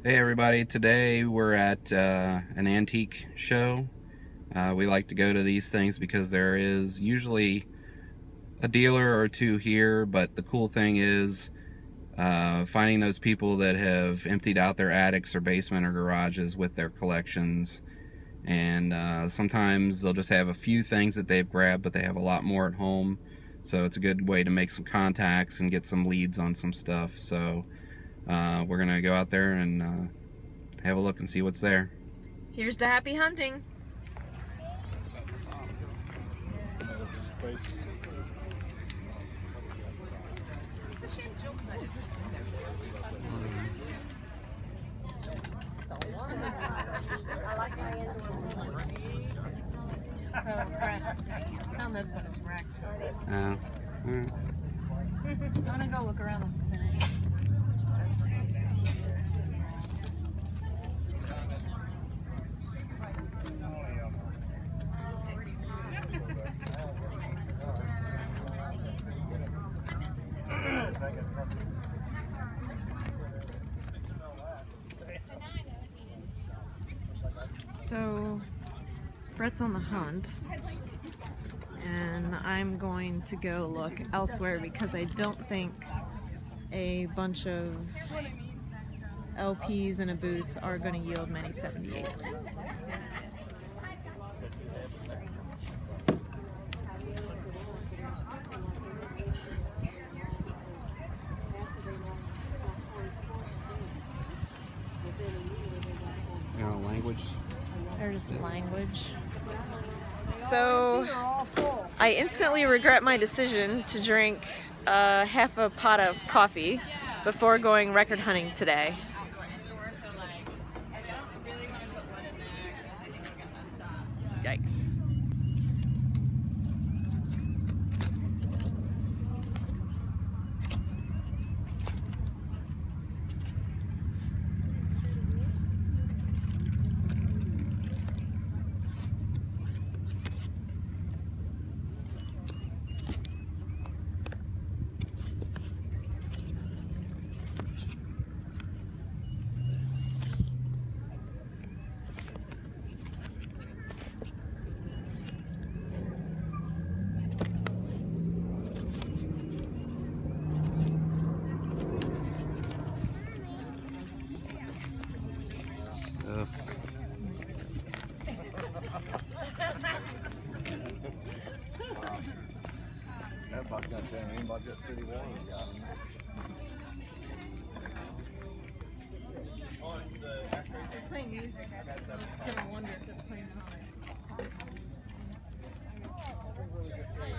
Hey everybody, today we're at an antique show. We like to go to these things because there is usually a dealer or two here, but the cool thing is finding those people that have emptied out their attics or basement or garages with their collections. And sometimes they'll just have a few things that they've grabbed, but they have a lot more at home. So it's a good way to make some contacts and get some leads on some stuff. So we're gonna go out there and have a look and see what's there. Here's to happy hunting. So, Brett, found this one is wrecked. I'm gonna go look around the vicinity. So, Brett's on the hunt, and I'm going to go look elsewhere because I don't think a bunch of LPs in a booth are going to yield many 78s. Language. There's language. So I instantly regret my decision to drink half a pot of coffee before going record hunting today. Yikes.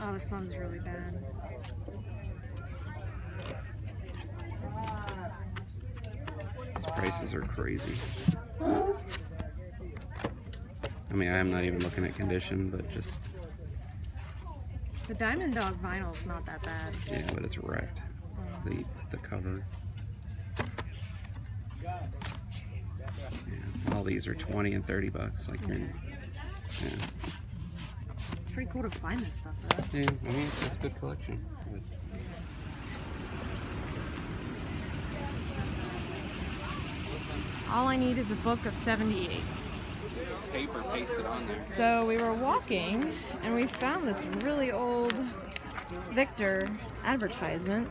Oh, the sun's really bad. These prices are crazy. I mean, I'm not even looking at condition, but just... The Diamond Dog vinyl's not that bad. Yeah, but it's wrecked. The cover. Yeah, all these are 20 and 30 bucks. Like, yeah. It's pretty cool to find this stuff, though. Yeah, I mean, it's a good collection. All I need is a book of 78s. Paper pasted on there. So we were walking and we found this really old Victor advertisement.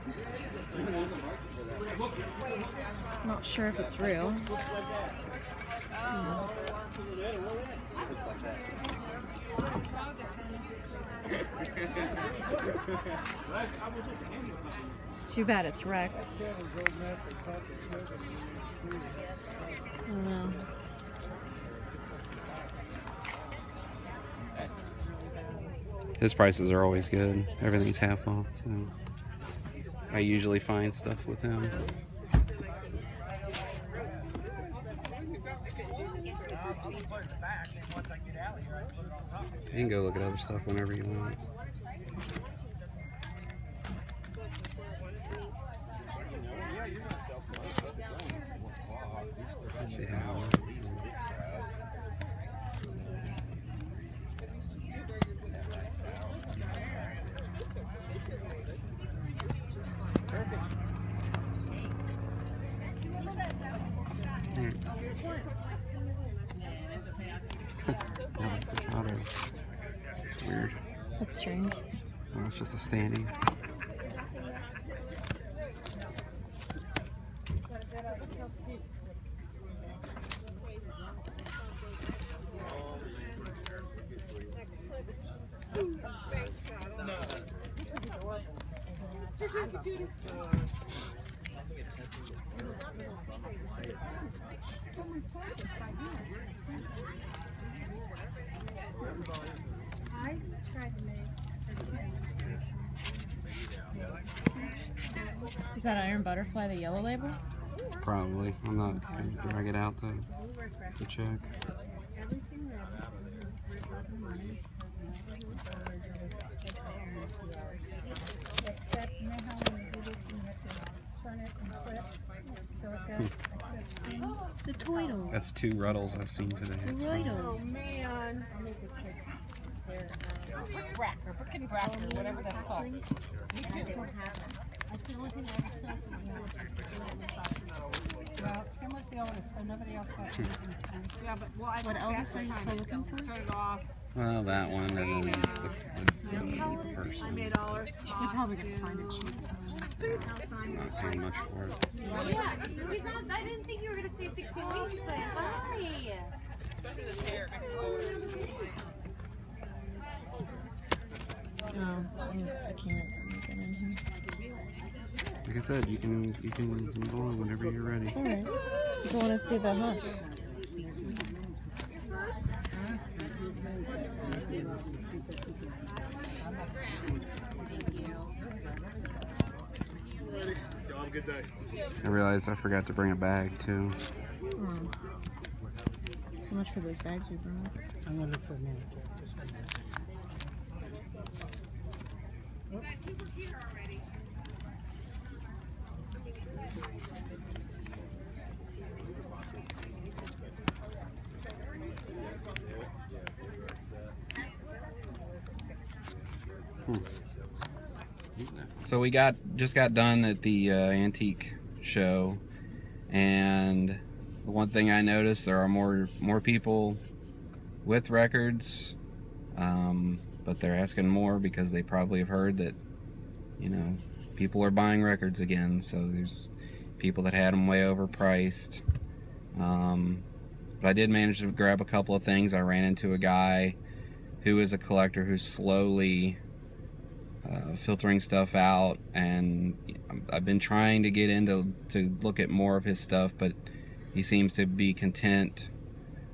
Not sure if it's real. It's too bad it's wrecked. I don't know. His prices are always good. Everything's half off. So I usually find stuff with him. You can go look at other stuff whenever you want. It's weird. That's strange. Oh, it's just a standing. Is that Iron Butterfly the yellow label? Probably. I'm not going to drag it out to check. The Toidles. That's 2 Ruddles I've seen today. The Toidles. Oh man. Brick-bracker, brick-and-bracker, whatever that's called. I still have it. That's the only thing I still have. Well, Tim was the oldest, so nobody else got anything. Yeah, but well, What Elvis are you still looking for? Turn it off. Well, that one and then the first I one. made all our You're probably gonna find it cheap. Not paying much for it. Yeah, he's not. I didn't think you were gonna say 16 weeks, but why? Oh, I can't get in here. Like I said, you can go on whenever you're ready. It's alright. You want to see the hunt. I realized I forgot to bring a bag too. Oh. So much for those bags we brought. I'm gonna look for a minute. So we just got done at the antique show, and the one thing I noticed, there are more people with records, but they're asking more because they probably have heard that, you know, people are buying records again. So there's people that had them way overpriced. But I did manage to grab a couple of things. I ran into a guy who is a collector who's slowly filtering stuff out, and I've been trying to get into to look at more of his stuff, but he seems to be content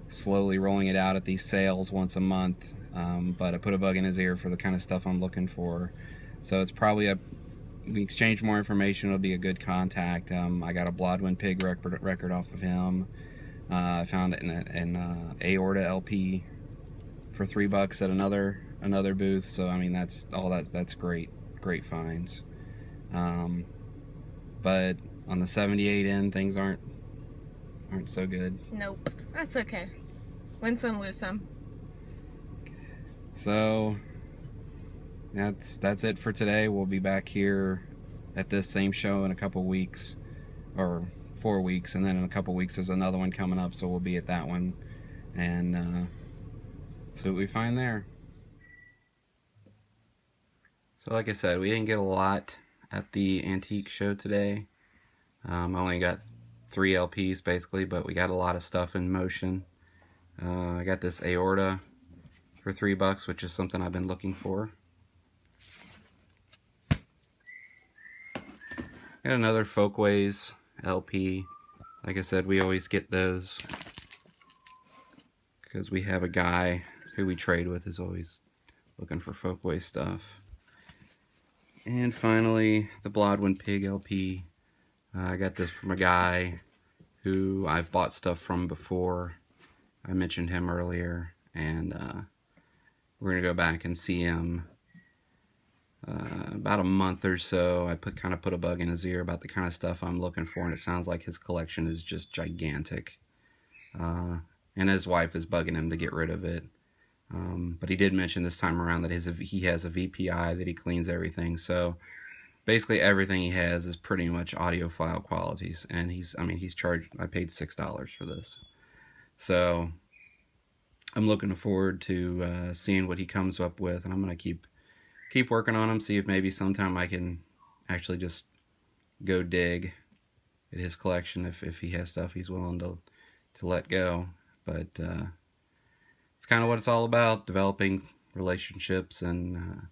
slowly rolling it out at these sales once a month. But I put a bug in his ear for the kind of stuff I'm looking for, so it's probably we exchange more information. It'll be a good contact. I got a Blodwin Pig record off of him. I found it in an Aorta LP for $3 at another booth. So I mean, that's great finds. But on the 78 end, things aren't so good. Nope. That's okay. Win some, lose some. So that's it for today. We'll be back here at this same show in a couple weeks, or 4 weeks, and then in a couple weeks there's another one coming up, so we'll be at that one and see what we find there. So like I said, we didn't get a lot at the antique show today. I only got 3 LPs basically, but we got a lot of stuff in motion. I got this Aorta for $3, which is something I've been looking for. Got another Folkways LP. Like I said, we always get those because we have a guy who we trade with is always looking for Folkways stuff. And finally, the Blodwin Pig LP. I got this from a guy who I've bought stuff from before. I mentioned him earlier, and we're gonna go back and see him about a month or so. I kind of put a bug in his ear about the kind of stuff I'm looking for, and it sounds like his collection is just gigantic. And his wife is bugging him to get rid of it. But he did mention this time around that he has a VPI that he cleans everything. So basically everything he has is pretty much audiophile qualities, and he's charged. I paid $6 for this, so I'm looking forward to seeing what he comes up with, and I'm gonna keep working on him. See if maybe sometime I can actually just go dig at his collection if he has stuff he's willing to let go. But it's kind of what it's all about: developing relationships and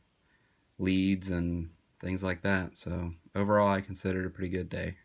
leads and things like that. So overall, I consider it a pretty good day.